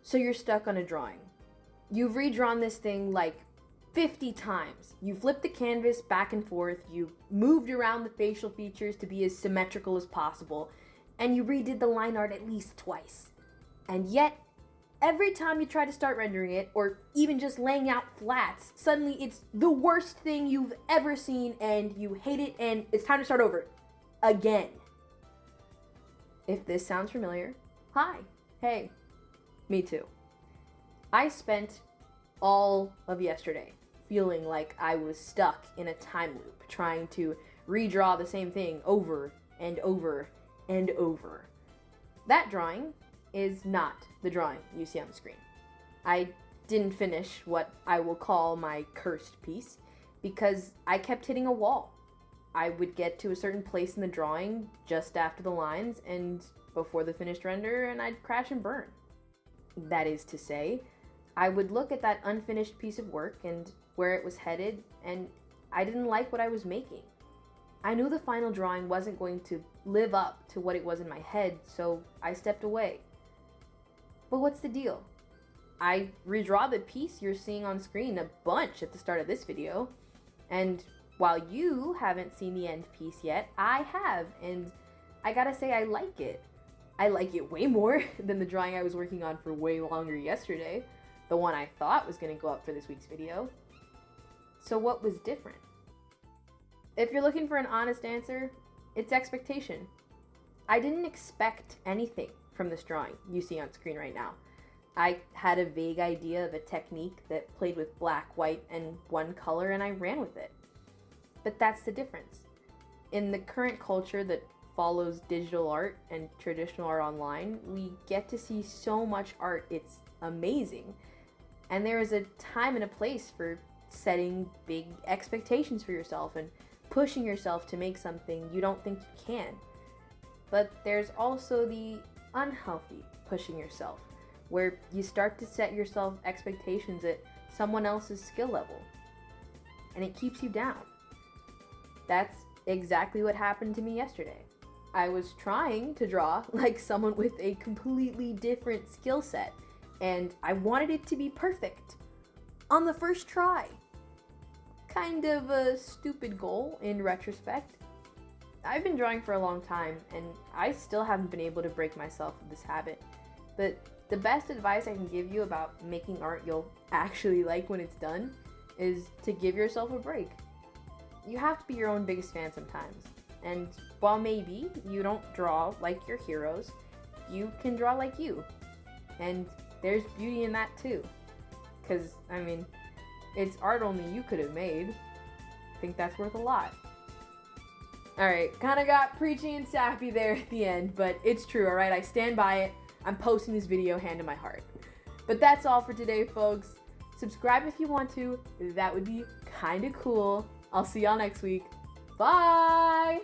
So you're stuck on a drawing. You've redrawn this thing like 50 times. You flipped the canvas back and forth, you moved around the facial features to be as symmetrical as possible, and you redid the line art at least twice. And yet, every time you try to start rendering it, or even just laying out flats, suddenly it's the worst thing you've ever seen and you hate it and it's time to start over. Again. If this sounds familiar, hi, hey, me too. I spent all of yesterday feeling like I was stuck in a time loop, trying to redraw the same thing over and over and over. That drawing is not the drawing you see on the screen. I didn't finish what I will call my cursed piece because I kept hitting a wall. I would get to a certain place in the drawing just after the lines and before the finished render, and I'd crash and burn. That is to say, I would look at that unfinished piece of work and where it was headed, and I didn't like what I was making. I knew the final drawing wasn't going to live up to what it was in my head, so I stepped away. But what's the deal? I redraw the piece you're seeing on screen a bunch at the start of this video, and while you haven't seen the end piece yet, I have, and I gotta say I like it. I like it way more than the drawing I was working on for way longer yesterday, the one I thought was gonna go up for this week's video. So what was different? If you're looking for an honest answer, it's expectation. I didn't expect anything from this drawing you see on screen right now. I had a vague idea of a technique that played with black, white, and one color, and I ran with it. But that's the difference. In the current culture that follows digital art and traditional art online, we get to see so much art, it's amazing. And there is a time and a place for setting big expectations for yourself and pushing yourself to make something you don't think you can. But there's also the unhealthy pushing yourself, where you start to set yourself expectations at someone else's skill level, and it keeps you down. That's exactly what happened to me yesterday. I was trying to draw like someone with a completely different skill set, and I wanted it to be perfect on the first try. Kind of a stupid goal in retrospect. I've been drawing for a long time, and I still haven't been able to break myself of this habit. But the best advice I can give you about making art you'll actually like when it's done is to give yourself a break. You have to be your own biggest fan sometimes. And while maybe you don't draw like your heroes, you can draw like you. And there's beauty in that too. 'Cause, I mean, it's art only you could have made. I think that's worth a lot. Alright, kinda got preachy and sappy there at the end, but it's true, alright? I stand by it. I'm posting this video hand in my heart. But that's all for today, folks. Subscribe if you want to. That would be kinda cool. I'll see y'all next week. Bye!